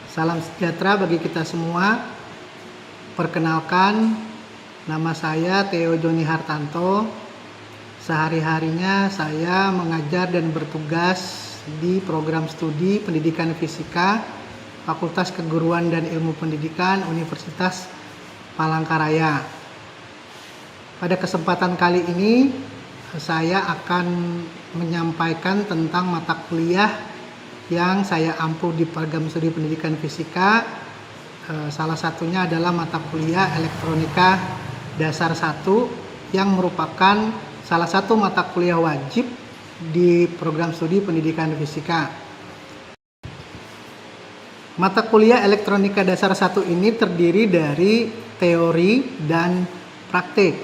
Salam sejahtera bagi kita semua. Perkenalkan, nama saya Theo Joni Hartanto. Sehari-harinya saya mengajar dan bertugas di program studi Pendidikan Fisika Fakultas Keguruan dan Ilmu Pendidikan Universitas Palangkaraya. Pada kesempatan kali ini saya akan menyampaikan tentang mata kuliah yang saya ampu di program studi Pendidikan Fisika. Salah satunya adalah mata kuliah Elektronika Dasar 1 yang merupakan salah satu mata kuliah wajib di program studi Pendidikan Fisika. Mata kuliah Elektronika Dasar 1 ini terdiri dari teori dan praktik.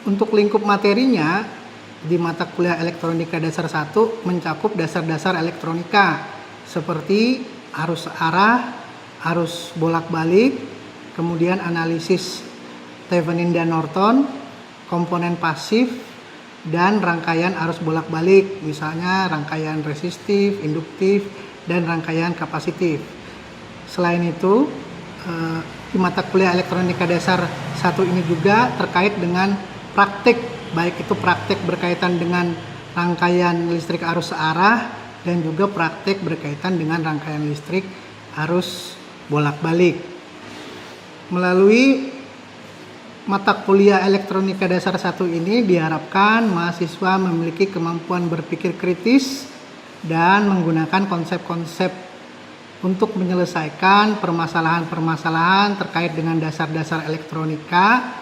Untuk lingkup materinya, di mata kuliah Elektronika Dasar 1 mencakup dasar-dasar elektronika seperti arus arah, arus bolak-balik, kemudian analisis Thevenin dan Norton, komponen pasif, dan rangkaian arus bolak-balik, misalnya rangkaian resistif, induktif, dan rangkaian kapasitif. Selain itu, di mata kuliah Elektronika Dasar 1 ini juga terkait dengan praktik, baik itu praktik berkaitan dengan rangkaian listrik arus searah dan juga praktik berkaitan dengan rangkaian listrik arus bolak-balik. Melalui mata kuliah Elektronika Dasar 1 ini diharapkan mahasiswa memiliki kemampuan berpikir kritis dan menggunakan konsep-konsep untuk menyelesaikan permasalahan-permasalahan terkait dengan dasar-dasar elektronika,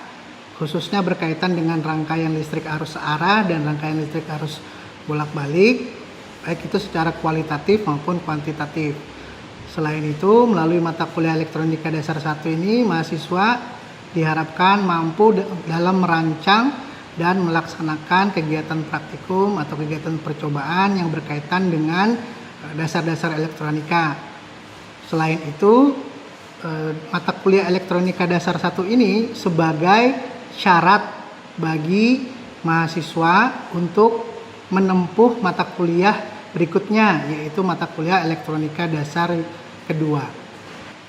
khususnya berkaitan dengan rangkaian listrik arus searah dan rangkaian listrik arus bolak-balik, baik itu secara kualitatif maupun kuantitatif. Selain itu, melalui mata kuliah Elektronika Dasar 1 ini, mahasiswa diharapkan mampu dalam merancang dan melaksanakan kegiatan praktikum atau kegiatan percobaan yang berkaitan dengan dasar-dasar elektronika. Selain itu, mata kuliah Elektronika Dasar 1 ini sebagai syarat bagi mahasiswa untuk menempuh mata kuliah berikutnya, yaitu mata kuliah Elektronika Dasar kedua.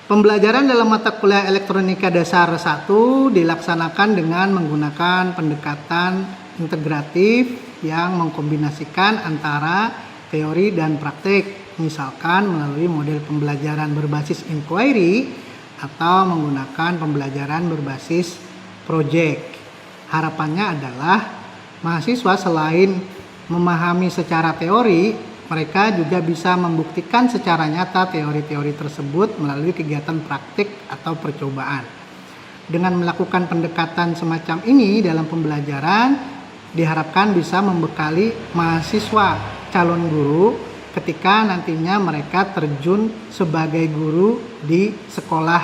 Pembelajaran dalam mata kuliah Elektronika Dasar 1 dilaksanakan dengan menggunakan pendekatan integratif yang mengkombinasikan antara teori dan praktik, misalkan melalui model pembelajaran berbasis inquiry atau menggunakan pembelajaran berbasis project. Harapannya adalah mahasiswa selain memahami secara teori, mereka juga bisa membuktikan secara nyata teori-teori tersebut melalui kegiatan praktik atau percobaan. Dengan melakukan pendekatan semacam ini dalam pembelajaran, diharapkan bisa membekali mahasiswa calon guru ketika nantinya mereka terjun sebagai guru di sekolah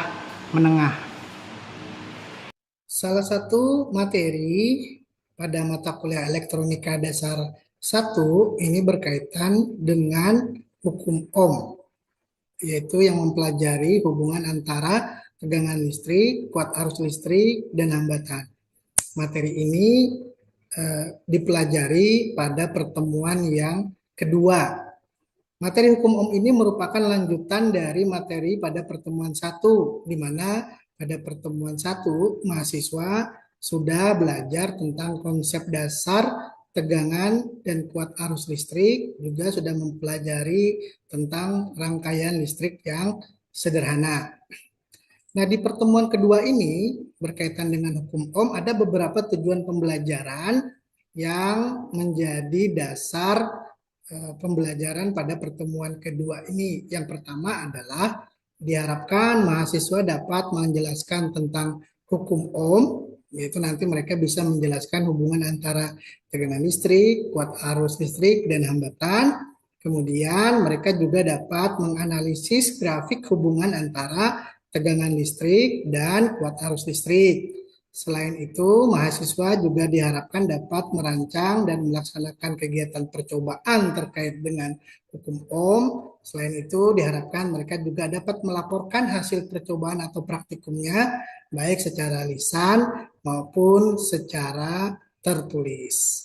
menengah. Salah satu materi pada mata kuliah Elektronika Dasar 1 ini berkaitan dengan hukum Ohm, yaitu yang mempelajari hubungan antara tegangan listrik, kuat arus listrik, dan hambatan. Materi ini dipelajari pada pertemuan yang kedua. Materi hukum Ohm ini merupakan lanjutan dari materi pada pertemuan 1, di mana pada pertemuan 1 mahasiswa sudah belajar tentang konsep dasar tegangan dan kuat arus listrik, juga sudah mempelajari tentang rangkaian listrik yang sederhana. Nah, di pertemuan kedua ini berkaitan dengan hukum Ohm ada beberapa tujuan pembelajaran yang menjadi dasar pembelajaran pada pertemuan kedua ini. Yang pertama adalah diharapkan mahasiswa dapat menjelaskan tentang hukum Ohm, yaitu nanti mereka bisa menjelaskan hubungan antara tegangan listrik, kuat arus listrik, dan hambatan. Kemudian mereka juga dapat menganalisis grafik hubungan antara tegangan listrik dan kuat arus listrik. Selain itu, mahasiswa juga diharapkan dapat merancang dan melaksanakan kegiatan percobaan terkait dengan hukum Ohm. Selain itu, diharapkan mereka juga dapat melaporkan hasil percobaan atau praktikumnya, baik secara lisan maupun secara tertulis.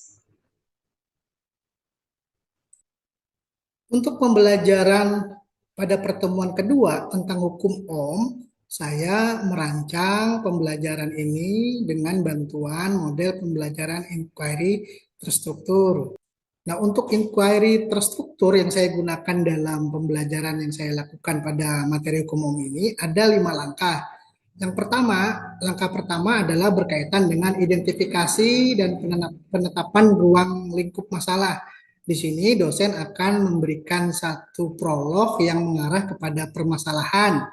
Untuk pembelajaran Pada pertemuan kedua tentang hukum Ohm, saya merancang pembelajaran ini dengan bantuan model pembelajaran inquiry terstruktur. Nah, untuk inquiry terstruktur yang saya gunakan dalam pembelajaran yang saya lakukan pada materi hukum Ohm ini ada 5 langkah. Yang pertama, langkah pertama adalah berkaitan dengan identifikasi dan penetapan ruang lingkup masalah. Di sini dosen akan memberikan satu prolog yang mengarah kepada permasalahan.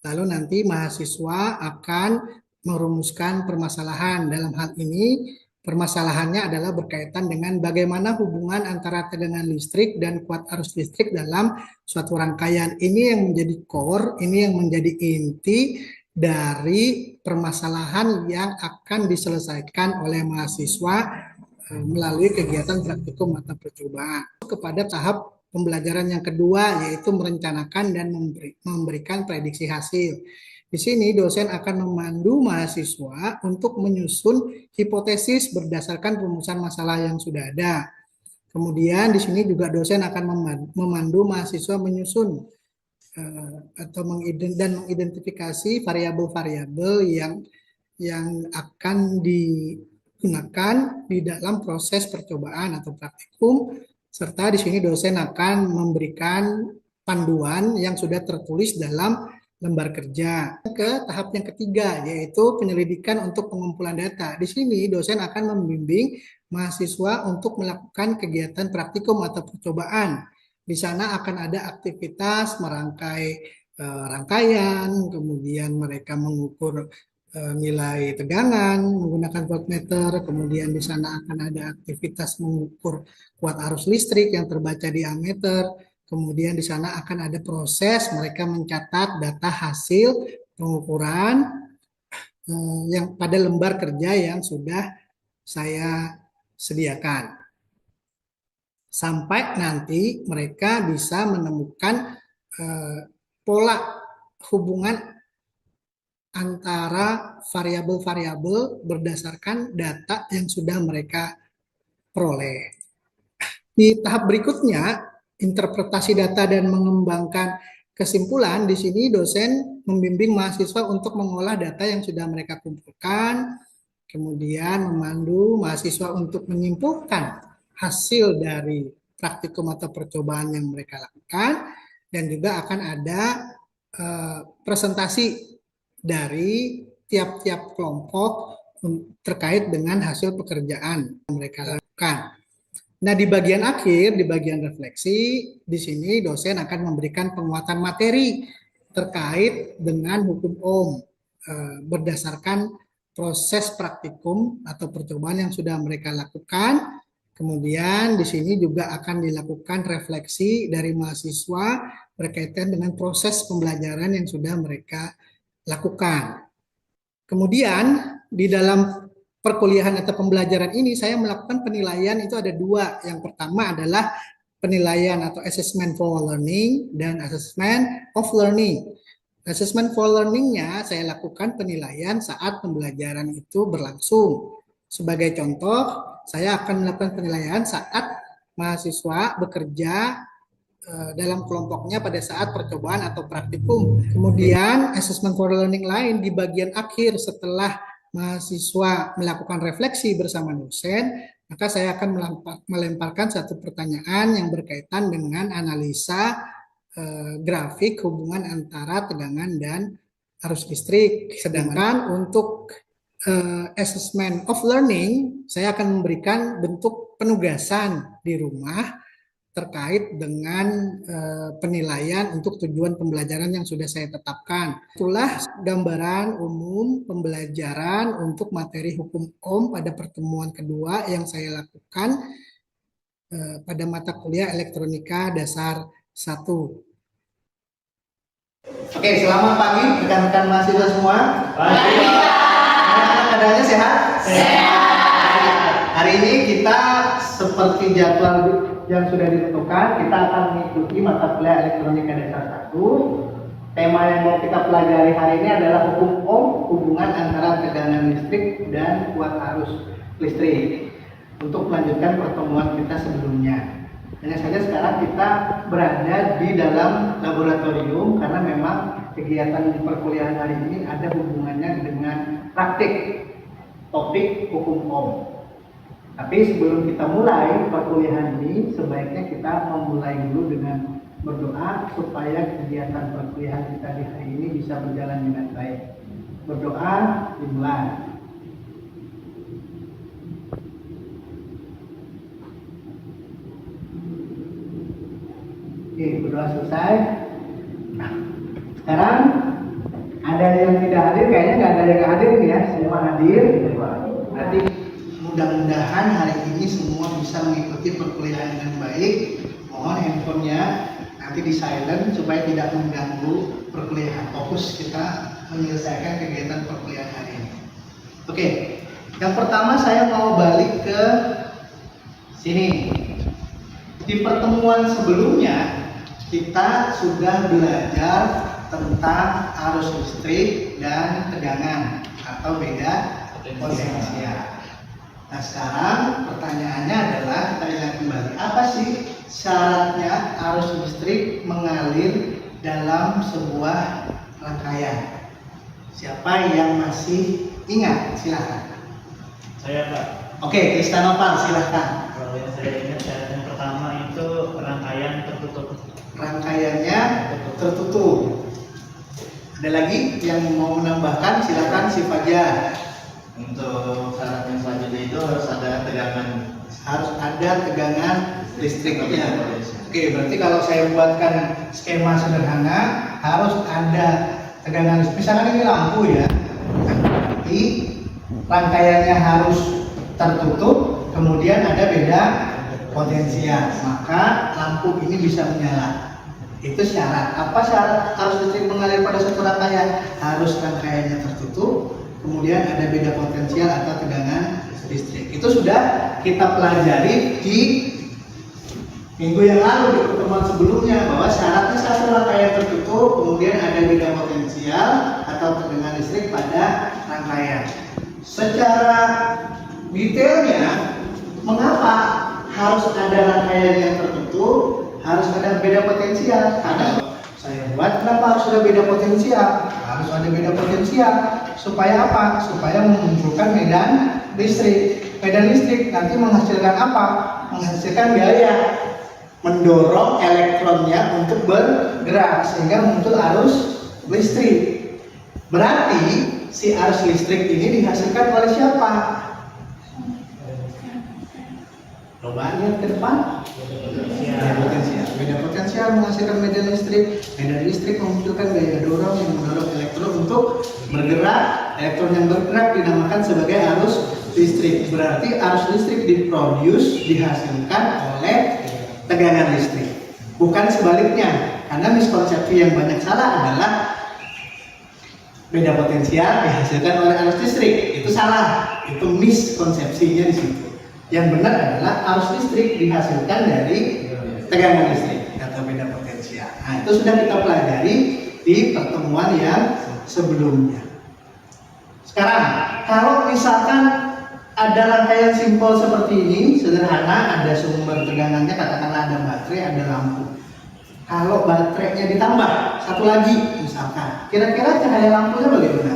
Lalu nanti mahasiswa akan merumuskan permasalahan. Dalam hal ini, permasalahannya adalah berkaitan dengan bagaimana hubungan antara tegangan listrik dan kuat arus listrik dalam suatu rangkaian. Ini yang menjadi core, ini yang menjadi inti dari permasalahan yang akan diselesaikan oleh mahasiswa melalui kegiatan praktikum atau percobaan. Kepada tahap pembelajaran yang kedua, yaitu merencanakan dan memberikan prediksi hasil. Di sini dosen akan memandu mahasiswa untuk menyusun hipotesis berdasarkan rumusan masalah yang sudah ada. Kemudian di sini juga dosen akan memandu mahasiswa menyusun atau mengidentifikasi variabel-variabel yang akan digunakan di dalam proses percobaan atau praktikum, serta di sini dosen akan memberikan panduan yang sudah tertulis dalam lembar kerja. Ke tahap yang ketiga, yaitu penyelidikan untuk pengumpulan data. Di sini dosen akan membimbing mahasiswa untuk melakukan kegiatan praktikum atau percobaan. Di sana akan ada aktivitas merangkai rangkaian, kemudian mereka mengukur nilai tegangan menggunakan voltmeter, kemudian di sana akan ada aktivitas mengukur kuat arus listrik yang terbaca di ammeter, kemudian di sana akan ada proses mereka mencatat data hasil pengukuran yang pada lembar kerja yang sudah saya sediakan. Sampai nanti mereka bisa menemukan pola hubungan antara variabel-variabel berdasarkan data yang sudah mereka peroleh. Di tahap berikutnya, interpretasi data dan mengembangkan kesimpulan. Di sini dosen membimbing mahasiswa untuk mengolah data yang sudah mereka kumpulkan, kemudian memandu mahasiswa untuk menyimpulkan hasil dari praktikum atau percobaan yang mereka lakukan, dan juga akan ada presentasi dari tiap-tiap kelompok terkait dengan hasil pekerjaan yang mereka lakukan. Nah, di bagian akhir, di bagian refleksi, di sini dosen akan memberikan penguatan materi terkait dengan hukum Ohm berdasarkan proses praktikum atau percobaan yang sudah mereka lakukan. Kemudian di sini juga akan dilakukan refleksi dari mahasiswa berkaitan dengan proses pembelajaran yang sudah mereka lakukan. Kemudian di dalam perkuliahan atau pembelajaran ini saya melakukan penilaian itu ada dua. Yang pertama adalah penilaian atau assessment for learning dan assessment of learning. Assessment for learning-nya saya lakukan penilaian saat pembelajaran itu berlangsung. Sebagai contoh, saya akan melakukan penilaian saat mahasiswa bekerja dalam kelompoknya pada saat percobaan atau praktikum. Kemudian assessment for learning lain di bagian akhir setelah mahasiswa melakukan refleksi bersama dosen, maka saya akan melemparkan satu pertanyaan yang berkaitan dengan analisa grafik hubungan antara tegangan dan arus listrik. Sedangkan untuk assessment of learning, saya akan memberikan bentuk penugasan di rumah terkait dengan penilaian untuk tujuan pembelajaran yang sudah saya tetapkan. Itulah gambaran umum pembelajaran untuk materi hukum Ohm pada pertemuan kedua yang saya lakukan pada mata kuliah elektronika dasar 1. Oke, selamat pagi rekan-rekan mahasiswa semua. Pagi. Keadaannya sehat? Sehat. Hari ini kita seperti jadwal yang sudah ditentukan, kita akan mengikuti mata kuliah elektronika dasar 1. Tema yang mau kita pelajari hari ini adalah hukum Ohm, hubungan antara tegangan listrik dan kuat arus listrik. Untuk melanjutkan pertemuan kita sebelumnya. Hanya saja sekarang kita berada di dalam laboratorium karena memang kegiatan perkuliahan hari ini ada hubungannya dengan praktik topik hukum Ohm. Tapi sebelum kita mulai perkuliahan ini, sebaiknya kita memulai dulu dengan berdoa supaya kegiatan perkuliahan kita di hari ini bisa berjalan dengan baik. Berdoa dimulai. Oke, berdoa selesai. Nah, sekarang ada yang tidak hadir, kayaknya nggak ada yang hadir nih ya, semua hadir. Berarti mudah-mudahan hari ini semua bisa mengikuti perkuliahan dengan baik. Mohon handphonenya nanti di silent supaya tidak mengganggu perkuliahan. Fokus kita menyelesaikan kegiatan perkuliahan hari ini. Oke, yang pertama saya mau balik ke sini. Di pertemuan sebelumnya kita sudah belajar tentang arus listrik dan tegangan atau beda potensial. Nah, sekarang pertanyaannya adalah kita lihat kembali, apa sih syaratnya arus listrik mengalir dalam sebuah rangkaian? Siapa yang masih ingat? Silahkan. Saya, Pak. Oke, Kristanopal, silahkan. Kalau yang saya ingat syarat yang pertama itu rangkaian tertutup. Rangkaiannya tertutup. Ada lagi yang mau menambahkan? Silahkan si Fajar. Untuk syarat yang selanjutnya itu harus ada tegangan. Harus ada tegangan listriknya. Oke, berarti kalau saya buatkan skema sederhana, harus ada tegangan listrik. Misalkan ini lampu ya, berarti rangkaiannya harus tertutup, kemudian ada beda potensial, maka lampu ini bisa menyala. Itu syarat. Apa syarat arus listrik mengalir pada suatu rangkaian? Harus rangkaiannya tertutup, kemudian ada beda potensial atau tegangan listrik. Itu sudah kita pelajari di minggu yang lalu di pertemuan sebelumnya, bahwa syaratnya satu rangkaian tertutup, kemudian ada beda potensial atau tegangan listrik pada rangkaian. Secara detailnya, mengapa harus ada rangkaian yang tertutup, harus ada beda potensial? Karena saya buat, kenapa harus ada beda potensial? Harus ada beda potensial supaya apa? Supaya memunculkan medan listrik. Medan listrik nanti menghasilkan apa? Menghasilkan gaya, mendorong elektronnya untuk bergerak sehingga muncul arus listrik. Berarti si arus listrik ini dihasilkan oleh siapa? Coba lihat ke depan. Beda potensial menghasilkan medan listrik. Medan listrik memunculkan gaya dorong yang mendorong elektron untuk bergerak. Elektron yang bergerak dinamakan sebagai arus listrik. Berarti arus listrik dihasilkan oleh tegangan listrik. Bukan sebaliknya. Karena miskonsepsi yang banyak salah adalah beda potensial dihasilkan oleh arus listrik. Itu salah. Itu miskonsepsinya di situ. Yang benar adalah arus listrik dihasilkan dari tegangan listrik atau beda potensial. Nah, itu sudah kita pelajari di pertemuan yang sebelumnya. Sekarang, kalau misalkan ada rangkaian simpel seperti ini, sederhana, ada sumber tegangannya, katakanlah ada baterai, ada lampu. Kalau baterainya ditambah satu lagi, misalkan, kira-kira cahaya lampunya bagaimana?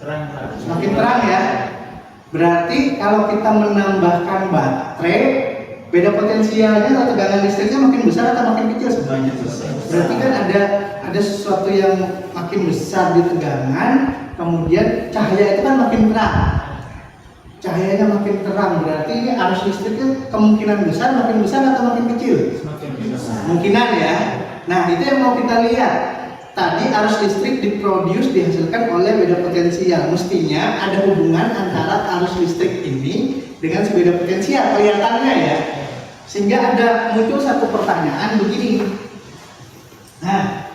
Terang, Pak. Semakin terang ya. Berarti kalau kita menambahkan baterai, beda potensialnya atau tegangan listriknya makin besar atau makin kecil sebenarnya. Berarti kan ada sesuatu yang makin besar di tegangan, kemudian cahaya itu kan makin terang. Cahayanya makin terang, berarti ini arus listriknya kemungkinan besar makin besar atau makin kecil? Semakin besar. Kemungkinan ya. Nah, itu yang mau kita lihat. Tadi arus listrik dihasilkan oleh beda potensial. Mestinya ada hubungan antara arus listrik ini dengan beda potensial, kelihatannya ya. Sehingga ada muncul satu pertanyaan begini. Nah,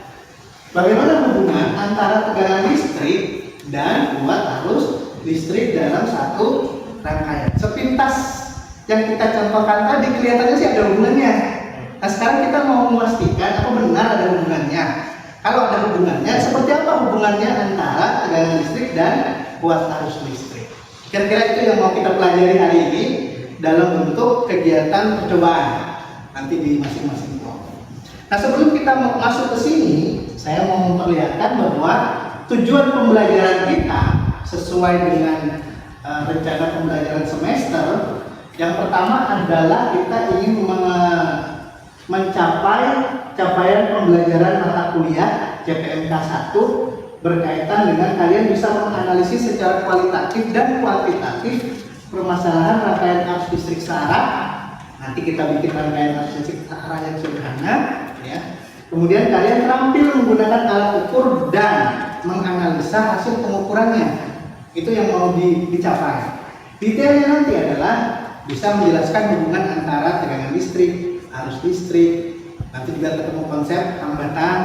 bagaimana hubungan antara tegangan listrik dan kuat arus listrik dalam satu rangkaian? Sepintas yang kita contohkan tadi kelihatannya sih ada hubungannya. Nah, sekarang kita mau memastikan apa benar ada hubungannya. Kalau ada hubungannya, seperti apa hubungannya antara tegangan listrik dan kuat arus listrik? Kira-kira itu yang mau kita pelajari hari ini dalam bentuk kegiatan percobaan. nanti di masing-masing kelompok. Nah, sebelum kita mau masuk ke sini, saya mau memperlihatkan bahwa tujuan pembelajaran kita sesuai dengan rencana pembelajaran semester. Yang pertama adalah kita ingin mencapai capaian pembelajaran mata kuliah JPMK 1 berkaitan dengan kalian bisa menganalisis secara kualitatif dan kuantitatif permasalahan rangkaian arus listrik searah. Nanti kita bikin rangkaian arus listrik searah yang sederhana, ya. Kemudian kalian terampil menggunakan alat ukur dan menganalisa hasil pengukurannya. Itu yang mau dicapai. Detailnya nanti adalah bisa menjelaskan hubungan antara tegangan listrik, arus listrik, nanti juga ketemu konsep hambatan.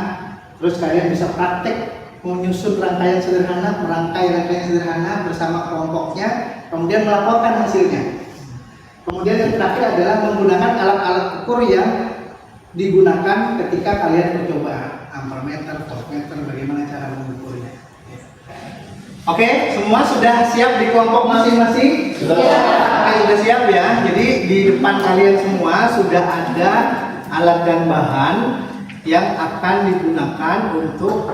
Terus kalian bisa praktek menyusun rangkaian sederhana, merangkai rangkaian sederhana bersama kelompoknya, kemudian melaporkan hasilnya. Kemudian yang terakhir adalah menggunakan alat-alat ukur yang digunakan ketika kalian percobaan, ampermeter, voltmeter, bagaimana cara mengukurnya. Oke, semua sudah siap di kelompok masing-masing? Sudah. Oke, sudah siap ya. Jadi di depan kalian semua sudah ada alat dan bahan yang akan digunakan untuk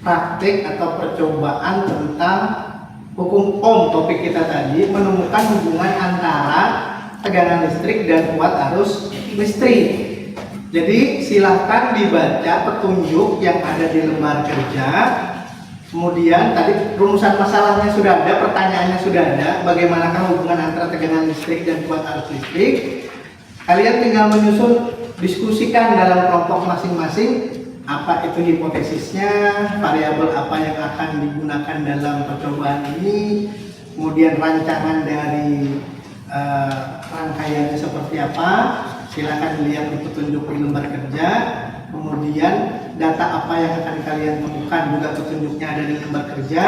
praktik atau percobaan tentang hukum Ohm. Topik kita tadi menemukan hubungan antara tegangan listrik dan kuat arus listrik. Jadi silahkan dibaca petunjuk yang ada di lembar kerja. Kemudian tadi rumusan masalahnya sudah ada, pertanyaannya sudah ada. Bagaimanakah hubungan antara tegangan listrik dan kuat arus listrik? Kalian tinggal menyusun, diskusikan dalam kelompok masing-masing. Apa itu hipotesisnya, variabel apa yang akan digunakan dalam percobaan ini, kemudian rancangan dari rangkaiannya seperti apa. Silakan dilihat di petunjuk di lembar kerja. Kemudian data apa yang akan kalian temukan juga petunjuknya ada di lembar kerja.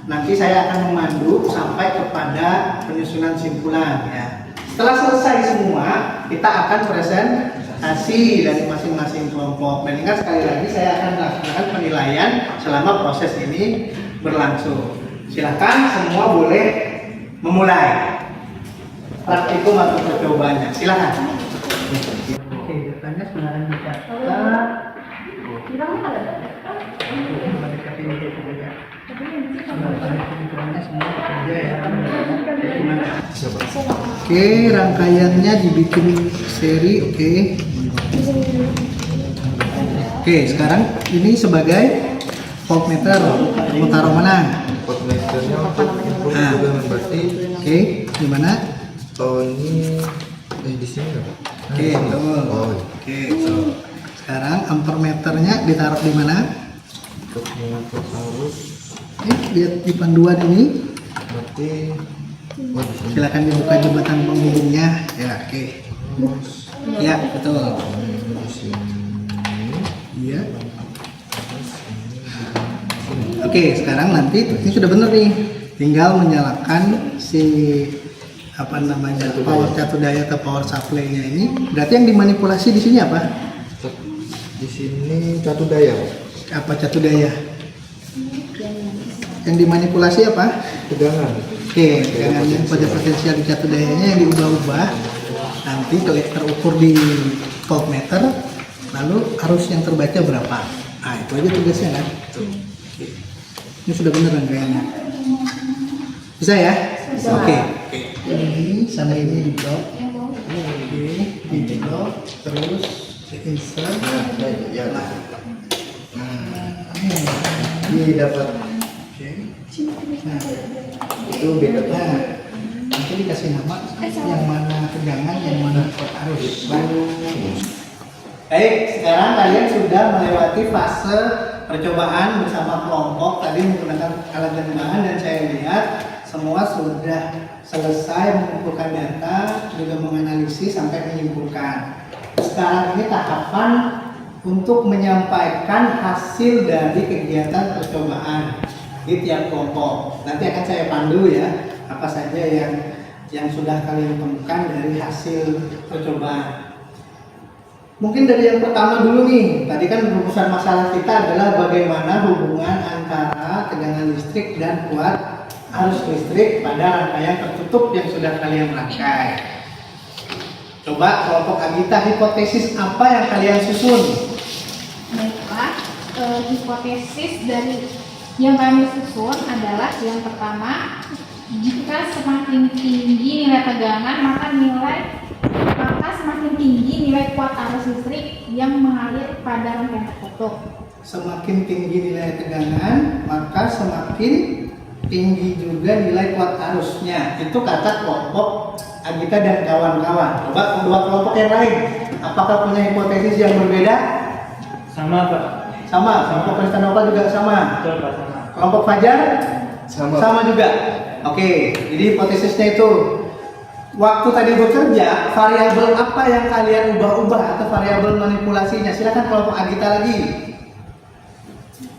Nanti saya akan memandu sampai kepada penyusunan simpulan ya. Setelah selesai semua, kita akan presentasi dari masing-masing kelompok. Dan ingat sekali lagi saya akan melakukan penilaian selama proses ini berlangsung. Silakan semua boleh memulai praktikum atau percobaannya. Silakan. Oke, datanya sebenarnya dicatat. Oke, rangkaiannya dibikin seri. Oke, sekarang ini sebagai voltmeter. Mau taruh mana? Voltmeternya untuk input tegangan berarti. Oke, di mana? Oh ini di sini nggak? Oke, betul. Oh, Oke, so. Sekarang ampermeternya ditaruh di mana? untuk mengukur arus Lihat di panduan ini. berarti di sini. Silakan dibuka jembatan penghubungnya. Ya, oke. Terus Ya, betul. di sini. Iya. Oke, sekarang nanti ini sudah benar nih. Tinggal menyalakan si power catu daya atau power supply-nya ini. Berarti yang dimanipulasi di sini apa? Di sini catu daya. Apa catu daya? Yang dimanipulasi apa? Tegangan. Oke, tegangannya pada potensial di catu dayanya yang diubah-ubah. Nanti terukur di voltmeter. Lalu arus yang terbaca berapa? Nah, itu aja tugasnya kan? Oke. Ini sudah benar rangkaiannya. Bisa ya? Oke. Ini sama ini di blok. Oke, di blok terus insert. Ya. Ini dapat. Oke. Nah, Itu beda. nah, nanti dikasih nama yang mana tegangan, yang mana kuat arus. Baik, sekarang kalian sudah melewati fase percobaan bersama kelompok tadi menggunakan alat dan bahan, dan saya lihat semua sudah selesai mengumpulkan data, juga menganalisis sampai menyimpulkan. Sekarang ini tahapan untuk menyampaikan hasil dari kegiatan percobaan di tiap kelompok. Nanti akan saya pandu ya, apa saja yang sudah kalian temukan dari hasil percobaan. Mungkin dari yang pertama dulu nih. Tadi kan rumusan masalah kita adalah bagaimana hubungan antara tegangan listrik dan kuat arus listrik pada rangkaian tertutup yang sudah kalian rangkai. Coba kelompok Agita, hipotesis apa yang kalian susun? Baiklah, hipotesis dari yang kami susun adalah yang pertama, jika semakin tinggi nilai tegangan maka semakin tinggi nilai kuat arus listrik yang mengalir pada rangkaian tertutup. Semakin tinggi nilai tegangan, maka semakin tinggi juga nilai kuat arusnya. Itu kata kelompok Agita dan kawan-kawan. Coba kedua kelompok yang lain, apakah punya hipotesis yang berbeda? Sama Pak. Sama, kelompok Kristanova juga sama. Betul Pak, sama. Kelompok Fajar? Sama. Juga. Oke, jadi hipotesisnya itu waktu tadi bekerja, variabel apa yang kalian ubah-ubah atau variabel manipulasinya? Silakan kelompok Agita lagi.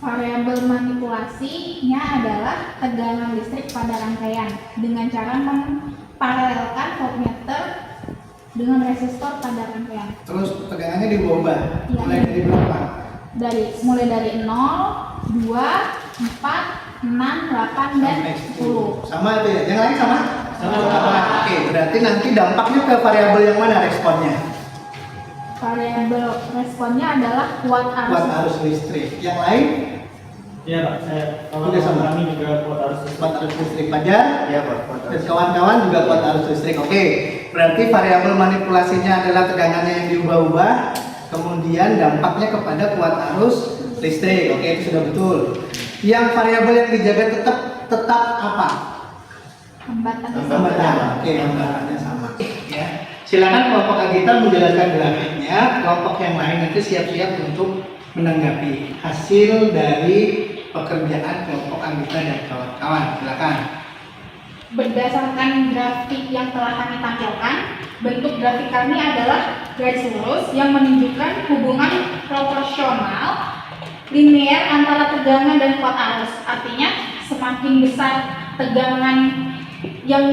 Variabel manipulasinya adalah tegangan listrik pada rangkaian dengan cara memparalelkan voltmeter dengan resistor pada rangkaian. Terus tegangannya diubah-ubah. Iya. Mulai dari berapa? Mulai dari 0, 2, 4, 6, 8, dan Sampai 10. Sama itu ya? Yang lain sama? Sama. Oke, berarti nanti dampaknya ke variabel yang mana responnya? Variabel responnya adalah kuat Kuat arus. arus listrik. Yang lain? Iya Pak, kalau Juga sama. kami juga kuat arus listrik. Kuat arus listrik. Fajar? Iya Pak. Dan kawan-kawan juga kuat arus listrik. Oke, berarti variabel manipulasinya adalah tegangannya yang diubah-ubah, kemudian dampaknya kepada kuat arus listrik. Oke, itu sudah betul. Yang variabel yang dijaga tetap apa? Hambatan. Hambatan. Oke, hambatannya sama. Ya. Silakan kelompok Agita menjelaskan grafiknya. Kelompok yang lain nanti siap-siap untuk menanggapi hasil dari pekerjaan kelompok Agita dan kawan-kawan. Silakan. Berdasarkan grafik yang telah kami tampilkan, bentuk grafik kami adalah garis lurus yang menunjukkan hubungan proporsional linear antara tegangan dan kuat arus. Artinya, semakin besar tegangan yang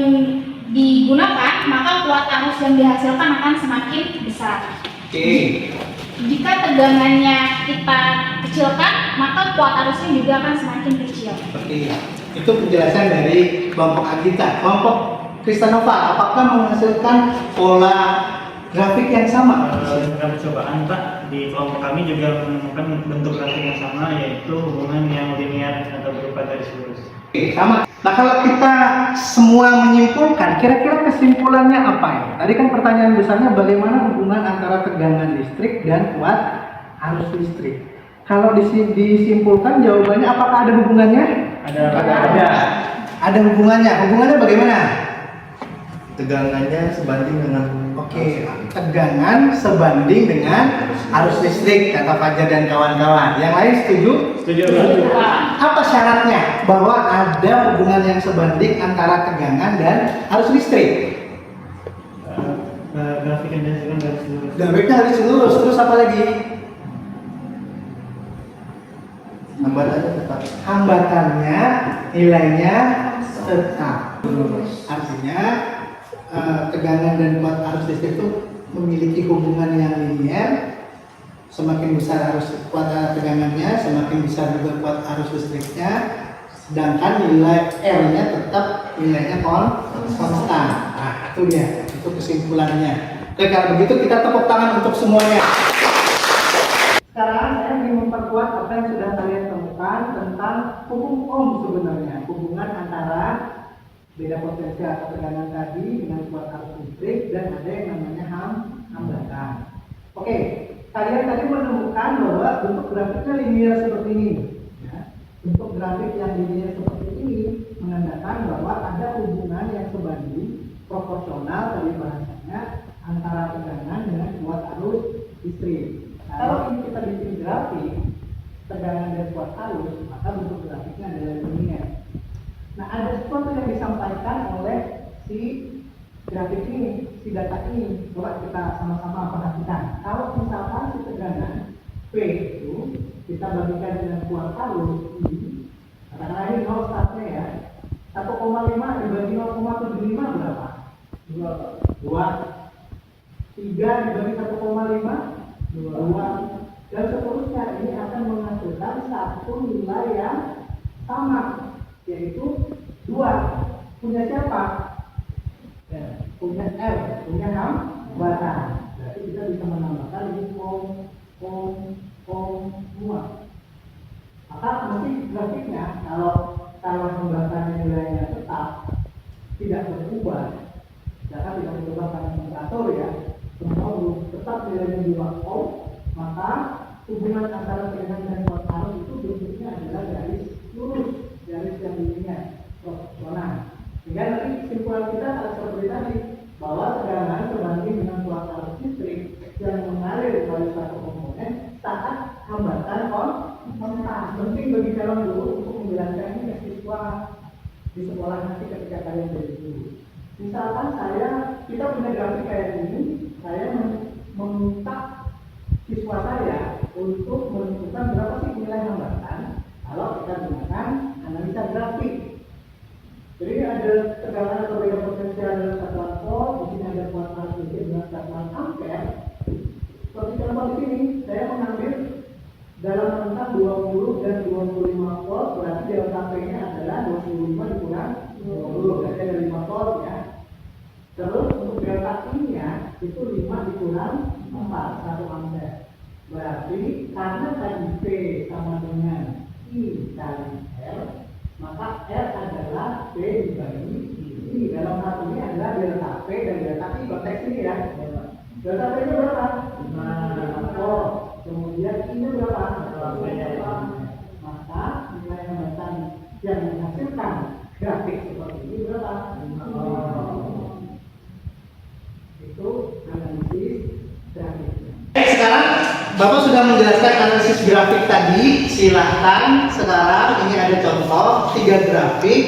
digunakan, maka kuat arus yang dihasilkan akan semakin besar. Oke. Jika tegangannya kita kecilkan, maka kuat arusnya juga akan semakin kecil. Oke. Itu penjelasan dari kelompok Agita. Kelompok Kristanova, apakah menghasilkan pola grafik yang sama? Dalam percobaan Pak, di kelompok kami juga menemukan bentuk grafik yang sama, yaitu hubungan yang linear atau berupa garis lurus. Oke, sama. Nah, kalau kita semua menyimpulkan, kira-kira kesimpulannya apa ya? Tadi kan pertanyaan besarnya bagaimana hubungan antara tegangan listrik dan kuat arus listrik. Kalau disimpulkan jawabannya apakah ada hubungannya? Ada. Ada hubungannya. Hubungannya bagaimana? Tegangannya sebanding dengan Oke, tegangan sebanding dengan arus listrik kata Fajar dan kawan-kawan. Yang lain setuju? Setuju. Apa syaratnya bahwa ada hubungan yang sebanding antara tegangan dan arus listrik? Grafik yang dihasilkan garis lurus. Grafiknya harus lurus. Terus apa lagi? hambatannya tetap. Hambatannya nilainya tetap. Artinya tegangan dan kuat arus listrik itu memiliki hubungan yang linear. Semakin besar arus kuat tegangannya, semakin besar juga kuat arus listriknya. Sedangkan nilai R-nya tetap nilainya konstan. Nah, itu dia, itu kesimpulannya. Oke, kalau begitu kita tepuk tangan untuk semuanya. Sekarang saya ingin memperkuat apa yang sudah kalian temukan tentang hukum Ohm sebenarnya, hubungan antara beda potensi atau tegangan tadi dengan kuat arus listrik dan ada yang namanya hambatan. Oke, kalian tadi menemukan bahwa bentuk grafiknya linear seperti ini. Ya. Bentuk grafik yang linear seperti ini menandakan bahwa ada hubungan yang sebanding proporsional dari bahasanya antara tegangan dengan kuat arus listrik. Nah, kalau ini kita bikin grafik tegangan dan kuat arus, maka bentuk grafiknya adalah linear. Nah, ada sesuatu yang disampaikan oleh si grafik ini, si data ini. Coba kita sama-sama perhatikan. Kalau misalkan si tegangan P itu kita bagikan dengan kuat arus I, katakanlah ini 0 startnya ya. 1,5 dibagi 0,75 berapa? 2. 3 dibagi 1,5 2. Dan seterusnya ini akan menghasilkan satu nilai yang sama, yaitu 2. Punya siapa? Ya, punya R, punya hambatan. Berarti kita bisa menambahkan ini semua. Maka nanti grafiknya kalau hambatannya nilainya tetap tidak berubah, misalkan tidak berubah karena indikator ya, semua tetap nilainya 2 ohm, maka hubungan antara tegangan dan kuat arus itu bentuknya adalah garis lurus, garis yang linear, proporsional. Sehingga nanti kesimpulan kita harus seperti tadi, bahwa tegangan sebanding dengan kuat arus listrik yang mengalir dari satu komponen saat hambatan kontak. Penting bagi kalian dulu untuk menjelaskan ini ke siswa di sekolah nanti ketika kalian jadi guru. Misalkan kita punya grafik kayak ini, saya meminta siswa saya untuk menentukan berapa sih nilai hambatan kalau kita gunakan analisa grafik. Jadi ada tegangan atau beda potensial dalam satuan volt, di sini ada kuat arus listrik dengan satuan ampere. Seperti contoh di sini, saya mengambil dalam rentang 20 dan 25 volt, berarti delta P-nya adalah 25 dikurang 20, berarti ada 5 volt ya. Terus untuk delta I-nya itu 5 dikurang 4, 1 ampere. Berarti karena tadi P sama dengan I kali R, maka R adalah P dibagi I. Dalam hal ini adalah delta P dan delta I, konteks ini ya. Delta P-nya berapa? 5 volt. Kemudian I-nya berapa? 5. Maka nilai hambatan yang menghasilkan grafik seperti ini berapa? 5. Itu analisis grafiknya. Sekarang Bapak sudah menjelaskan analisis grafik tadi. Silahkan sekarang ini ada contoh 3 grafik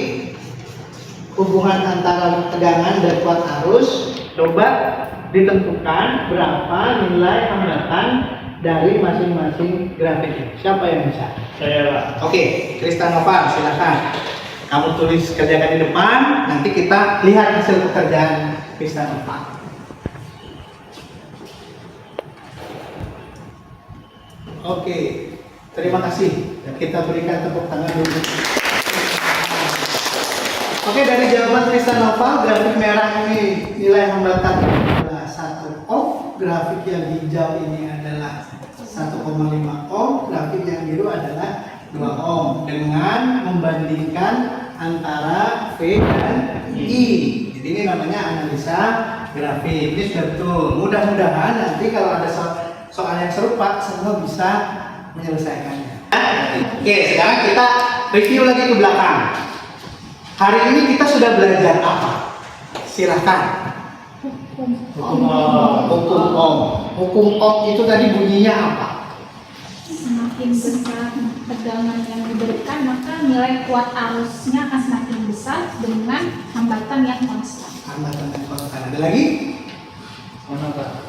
hubungan antara tegangan dan kuat arus. Coba ditentukan berapa nilai hambatan dari masing-masing grafik ini. Siapa yang bisa? Saya Pak. Oke, Kristanova, silakan. Kamu tulis kerjakan di depan, nanti kita lihat hasil pekerjaan Kristanova. Oke, terima kasih. Kita berikan tepuk tangan dulu. Oke, dari jawaban Kristanova, grafik merah ini nilai hambatan adalah 1 ohm, grafik yang hijau ini adalah 1,5 ohm, grafik yang biru adalah 2 ohm, dengan membandingkan antara V dan I. Jadi ini namanya analisa grafik. Ini sudah betul. Mudah-mudahan nanti kalau ada soal yang serupa semua bisa menyelesaikannya. Oke, sekarang kita review lagi ke belakang. Hari ini kita sudah belajar apa? Silahkan. Hukum ohm. Hukum ohm itu tadi bunyinya apa? Semakin besar tegangan yang diberikan, maka nilai kuat arusnya akan semakin besar dengan hambatan yang konstan. Hambatan yang konstan. Ada lagi?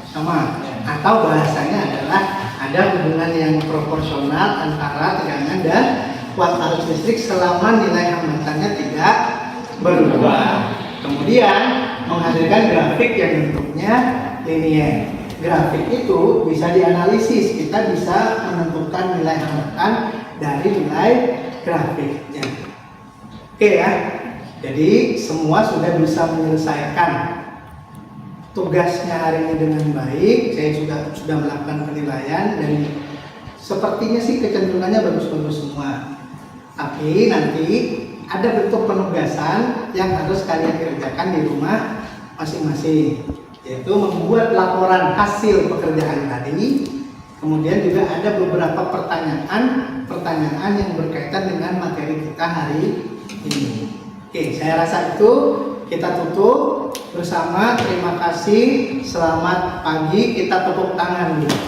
Sama. Atau bahasanya adalah ada hubungan yang proporsional antara tegangan dan kuat arus listrik selama nilai hambatannya tidak berubah. Kemudian menghasilkan grafik yang bentuknya linear. Grafik itu bisa dianalisis. Kita bisa menentukan nilai hambatan dari nilai grafiknya. Oke ya. Jadi semua sudah bisa menyelesaikan tugasnya hari ini dengan baik. Saya sudah melakukan penilaian dan sepertinya sih kecenderungannya bagus-bagus semua. Tapi nanti ada bentuk penugasan yang harus kalian kerjakan di rumah masing-masing, yaitu membuat laporan hasil pekerjaan tadi. Kemudian juga ada beberapa pertanyaan yang berkaitan dengan materi kita hari ini. Oke, saya rasa itu kita tutup bersama. Terima kasih, selamat pagi, kita tepuk tangan dulu.